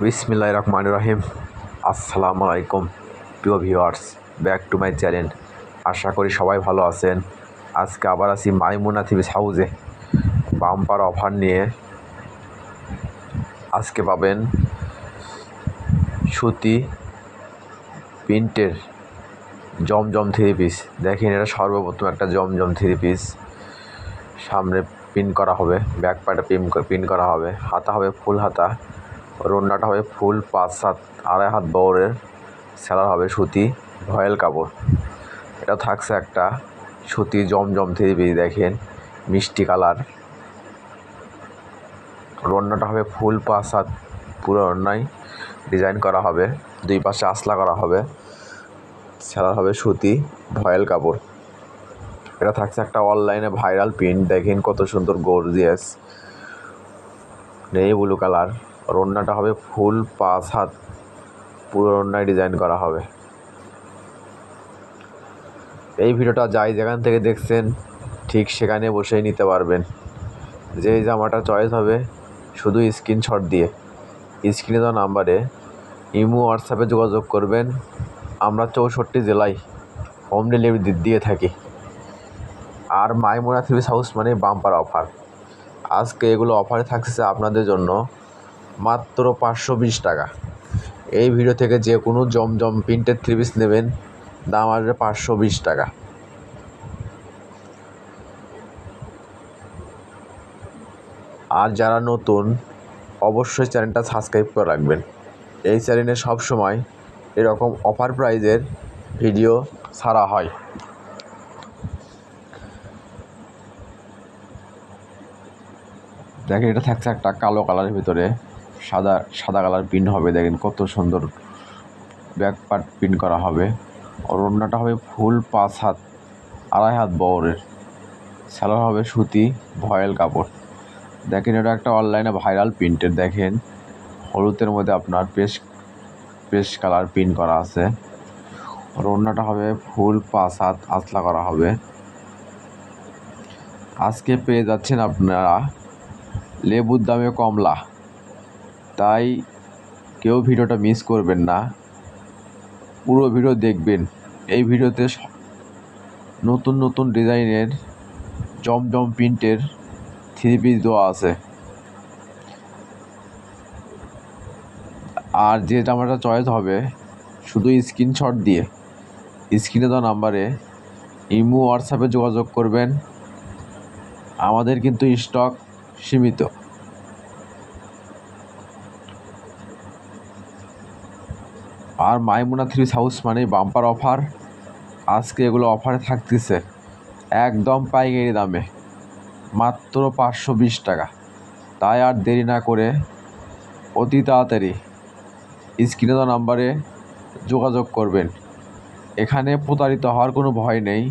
বিসমিল্লাহির রহমানির রহিম। আসসালামু আলাইকুম প্রিয় viewers, back to my channel. আশা করি সবাই ভালো আছেন। আজকে আবার আছি মাইমুনা থ্রি পিস হাউসে বাম্পার অফার নিয়ে। আজকে পাবেন সুতি প্রিন্টের জমজম থ্রি পিস। দেখেন, এটা সর্বপ্রথম একটা জমজম থ্রি পিস। সামনে পিন করা হবে, ব্যাক পার্টে পিন করা হবে, হাতা হবে ফুল হাতা, ওড়নাটা হবে ফুল 5 হাত 2.5 হাত বহরের, সেলার হবে সুতি ভয়েল কাপড়। এটা থাকছে একটা সুতি জমজম থ্রি পিস। দেখেন মিষ্টি কালার। ওড়নাটা হবে ফুল 5 হাত, পুরো ওড়নায় ডিজাইন করা হবে, দুই পাশে আসলা করা হবে, সেলার হবে সুতি ভয়েল কাপড়। এটা থাকছে একটা অনলাইনে ভাইরাল প্রিন্ট। দেখেন কত সুন্দর গর্জিয়াস নেই ব্লু কালার। ওড়নাটা হবে ফুল 5 হাত, পুরো ওড়নায় ডিজাইন করা হবে। এই ভিডিওটা যেখান থেকে দেখছেন ঠিক সেখানে বসেই নিতে পারবেন। যে জামাটা চয়েস হবে শুধু স্ক্রিনশট দিয়ে স্ক্রিনে দেওয়া নাম্বারে ইমো হোয়াটসঅ্যাপে যোগাযোগ করবেন। আমরা 64 জেলায় হোম ডেলিভারি দিয়ে থাকি। আর মাইমুনা থ্রি পিস হাউস মানে বাম্পার অফার। আজকে এগুলো অফারে থাকছে আপনাদের জন্য মাত্র 520 টাকা। এই ভিডিও থেকে যে কোনো জমজম প্রিন্টের থ্রি পিস নেবেন, দাম আসবে 520 টাকা। আর যারা নতুন অবশ্যই চ্যানেলটা সাবস্ক্রাইব করে রাখবেন। এই চ্যানেলে সবসময় এরকম অফার প্রাইজের ভিডিও ছাড়া হয়। দেখেন, এটা থাকছে একটা কালো কালারের ভিতরে সাদা কালার প্রিন্ট হবে। দেখেন কত সুন্দর ব্যাক পার্ট প্রিন্ট করা হবে। আর ওড়নাটা হবে ফুল 5 হাত 2.5 হাত বহরের, সেলার হবে সুতি ভয়েল কাপড়। দেখেন, এটা একটা অনলাইনে ভাইরাল প্রিন্টের। দেখেন হলুদের মধ্যে আপনার পেস্ট কালার প্রিন্ট করা আছে। আর ওড়নাটা হবে ফুল 5 হাত আসলা করা হবে। আজকে পেয়ে যাচ্ছেন আপনারা লেবুর দামে কমলা, তাই কেউ ভিডিওটা মিস করবেন না, পুরো ভিডিও দেখবেন। এই ভিডিওতে নতুন নতুন ডিজাইনের জমজম প্রিন্টের থ্রি পিস দেওয়া আছে। আর যে জামাটা চয়েস হবে শুধু স্ক্রিনশট দিয়ে স্ক্রিনে দেওয়া নাম্বারে ইমো হোয়াটসঅ্যাপে যোগাযোগ করবেন। আমাদের কিন্তু স্টক সীমিত। আর মাইমুনা থ্রি পিস হাউস মানে বাম্পার অফার। আজকে এগুলো অফারে থাকতেছে একদম পাইকারি দামে মাত্র 520 টাকা। তাই আর দেরি না করে অতি তাড়াতাড়ি স্ক্রিনে দেওয়া নাম্বারে যোগাযোগ করবেন। এখানে প্রতারিত হওয়ার কোনো ভয় নেই।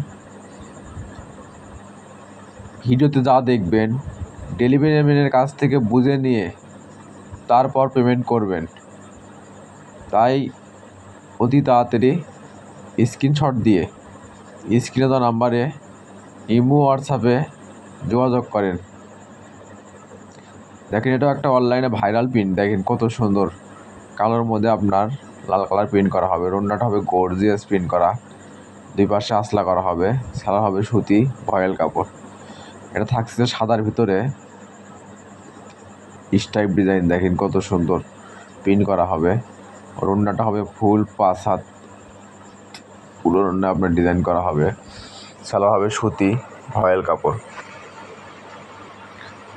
ভিডিওতে যা দেখবেন ডেলিভারি ম্যানের কাছ থেকে বুঝে নিয়ে তারপর পেমেন্ট করবেন। তাই অতি তাড়াতাড়ি স্ক্রিনশট দিয়ে স্ক্রিনে দেওয়া নাম্বারে ইমো হোয়াটসঅ্যাপে যোগাযোগ করেন। দেখেন, এটাও একটা অনলাইনে ভাইরাল প্রিন্ট। দেখেন কত সুন্দর কালোর মধ্যে আপনার লাল কালার প্রিন্ট করা হবে। ওড়নাটা হবে গর্জিয়াস প্রিন্ট করা, দুই পাশে আসলা করা হবে, সেলার হবে সুতি ভয়েল কাপড়। এটা থাকছে সাদার ভিতরে স্টাইপ ডিজাইন। দেখেন কত সুন্দর প্রিন্ট করা হবে। ওড়নাটা হবে ফুল 5 হাত, পুরো ওড়না আপনার ডিজাইন করা হবে, সেলার হবে সুতি ভয়েল কাপড়।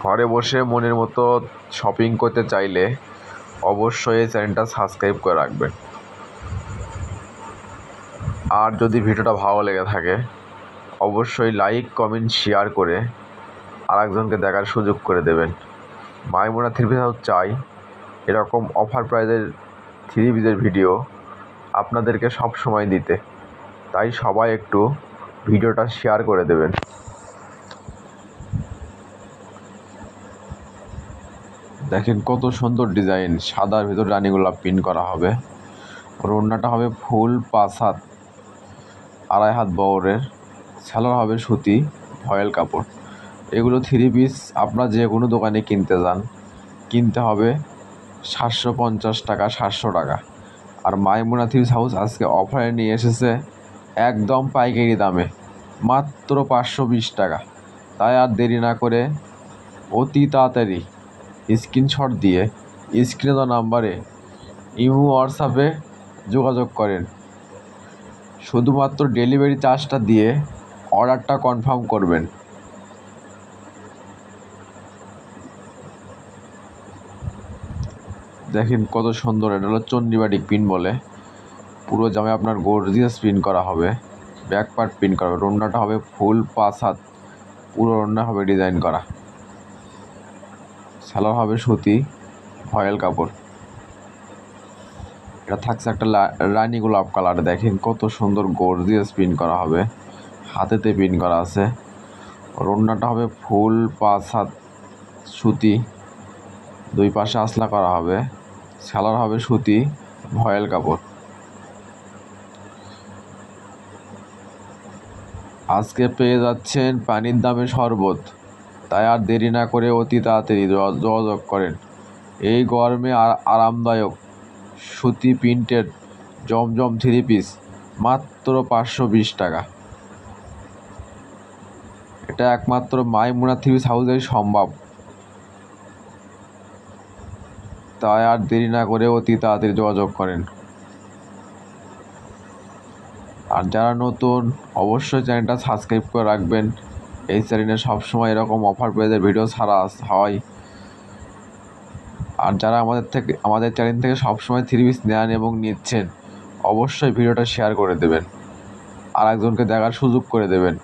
ঘরে বসে মনের মতো শপিং করতে চাইলে অবশ্যই এই চ্যানেলটা সাবস্ক্রাইব করে রাখবেন। আর যদি ভিডিওটা ভালো লেগে থাকে অবশ্যই লাইক কমেন্ট শেয়ার করে আরেকজনকে দেখার সুযোগ করে দেবেন। মাইমুনা থ্রি পিস হাউস চাই এরকম অফার প্রাইজের থ্রি পিসের ভিডিও আপনাদেরকে সব সময় দিতে। তাই সবাই একটু ভিডিওটা শেয়ার করে দেবেন। দেখেন কত সুন্দর ডিজাইন, সাদার ভিতর রানী গোলাপ প্রিন্ট করা হবে। ওড়নাটা হবে ফুল 5 হাত 2.5 হাত বহরের, সেলার হবে সুতি ভয়েল কাপড়। এগুলো থ্রি পিস আপনার যে কোনো দোকানে কিনতে যান কিনতে হবে 750 টাকা, 700 টাকা। আর মাইমুনা থ্রিপিস হাউস আজকে অফারে নিয়ে এসেছে একদম পাইকারি দামে মাত্র 520 টাকা। তাই আর দেরি না করে অতি তাড়াতাড়ি স্ক্রিনশট দিয়ে স্ক্রিনে দেওয়া নাম্বারে ইমো হোয়াটসঅ্যাপে যোগাযোগ করেন। শুধুমাত্র ডেলিভারি চার্জটা দিয়ে অর্ডারটা কনফার্ম করবেন। দেখেন কত সুন্দর, এটা হলো চণ্ডীবাটিক প্রিন্ট বলে। পুরো জামে আপনার গর্জিয়াস প্রিন্ট করা হবে, ব্যাক পার্ট প্রিন্ট করা হবে, ওড়নাটা হবে ফুল 5 হাত, পুরো ওড়না হবে ডিজাইন করা, সালোয়ার হবে সুতি ভয়েল কাপড়। এটা থাকছে একটা রানী গোলাপ কালার। দেখেন কত সুন্দর গর্জিয়াস প্রিন্ট করা হবে, হাতেতে প্রিন্ট করা আছে। ওড়নাটা হবে ফুল 5 হাত সুতি, দুই পাশে আসলা করা হবে, সালোয়ার হবে সুতি ভয়েল কাপড়। আজকে পেয়ে যাচ্ছেন পানির দামে শরবত। তাই আর দেরি না করে অতি তাড়াতাড়ি যোগাযোগ করেন। এই গরমে আরামদায়ক সুতি প্রিন্টের জমজম থ্রি পিস মাত্র 520 টাকা। এটা একমাত্র মাইমুনা থ্রি পিস হাউসেই সম্ভব। তাই আর দেরি না করে অতি তাড়াতাড়ি যোগাযোগ করেন। আর যারা নতুন অবশ্যই চ্যানেলটা সাবস্ক্রাইব করে রাখবেন। এই চ্যানেলে সবসময় এরকম অফার পেজের ভিডিও ছাড়া হয়। আর যারা আমাদের চ্যানেল থেকে সবসময় থ্রি পিস নেন এবং নিচ্ছেন, অবশ্যই ভিডিওটা শেয়ার করে দেবেন, আর একজনকে দেখার সুযোগ করে দেবেন।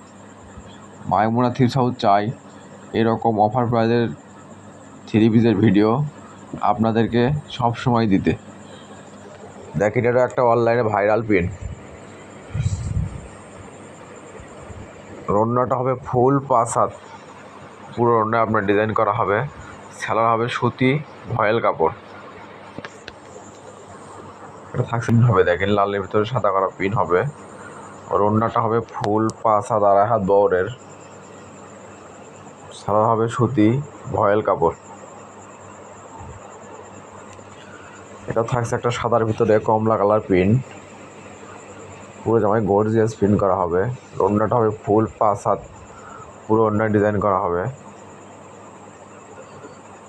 মাইমুনা থ্রি পিস হাউস চাই এরকম অফার প্রাইজের থ্রি পিসের ভিডিও আপনাদেরকে সবসময় দিতে। দেখেন এটা একটা অনলাইনে ভাইরাল প্রিন্ট। ওড়নাটা হবে ফুল 5 হাত, পুরো ওড়না আপনার ডিজাইন করা হবে, সালোয়ার হবে সুতি ভয়েল কাপড়। এটা থাকছে হবে, দেখেন লালের ভিতরে সাদা করা পিন হবে। আর ওড়নাটা হবে ফুল 5 হাত, 2.5 হাত বহরের, সালোয়ার হবে সুতি ভয়েল কাপড়। এটা থাকছে একটা সাদার ভিতরে কমলা কালার প্রিন্ট, পুরো জামায় গর্জিয়াস প্রিন্ট করা হবে। ওড়নাটা হবে ফুল 5 হাত, পুরো ওড়না ডিজাইন করা হবে।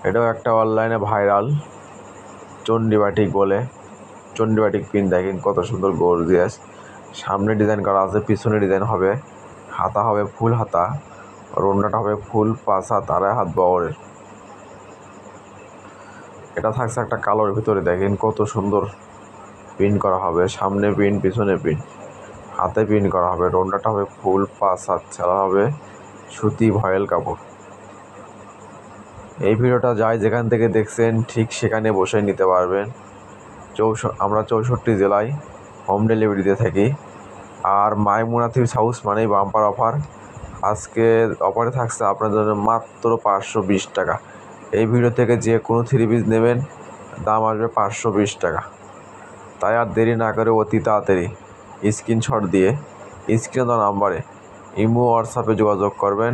এটাও একটা অনলাইনে ভাইরাল চণ্ডীবাটিক বলে, চণ্ডীবাটিক প্রিন্ট। দেখেন কত সুন্দর গর্জিয়াস, সামনে ডিজাইন করা আছে, পিছনে ডিজাইন হবে, হাতা হবে ফুল হাতা, আর ওড়নাটা হবে ফুল 5 হাত, 2.5 হাত বহরের। এটা থাকছে একটা কালোর ভিতরে। দেখেন কত সুন্দর প্রিন্ট করা হবে, সামনে প্রিন্ট পিছনে প্রিন্ট, হাতে প্রিন্ট করা হবে। ওড়নাটা হবে ফুল 5 হাত, সালোয়ার হবে সুতি ভয়েল কাপড়। এই ভিডিওটা যাই যেখান থেকে দেখছেন ঠিক সেখানে বসে নিতে পারবেন। আমরা 64 জেলায় হোম ডেলিভারি দিয়ে থাকি। আর মাইমুনা থ্রি পিস হাউস মানেই বাম্পার অফার। আজকে অফারে থাকছে আপনার জন্য মাত্র 520 টাকা। এই ভিডিও থেকে যে কোনো থ্রি পিস নেবেন দাম আসবে 520 টাকা। তাই আর দেরি না করে অতি তাড়াতাড়ি স্ক্রিনশট দিয়ে স্ক্রিনে দেওয়া নাম্বারে ইমো হোয়াটসঅ্যাপে যোগাযোগ করবেন।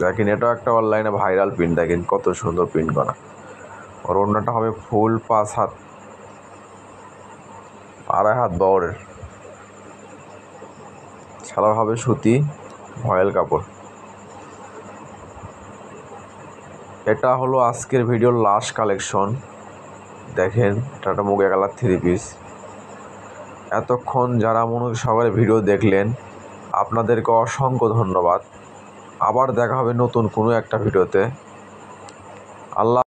দেখেন এটাও একটা অনলাইনে ভাইরাল প্রিন্ট। দেখেন কত সুন্দর প্রিন্ট করা। আর ওড়নাটা হবে ফুল 5 হাত, 2.5 হাত বহরের, সালোয়ার হবে সুতি ভয়েল কাপড়। এটা হলো আজকের ভিডিওর লাস্ট কালেকশন। দেখেন এটা একটা মুগা কালার থ্রি পিস। এতক্ষণ যারা মনোযোগ সহকারে ভিডিও দেখলেন আপনাদেরকে অসংখ্য ধন্যবাদ। আবার দেখা হবে নতুন কোনো একটা ভিডিওতে। আল্লাহ।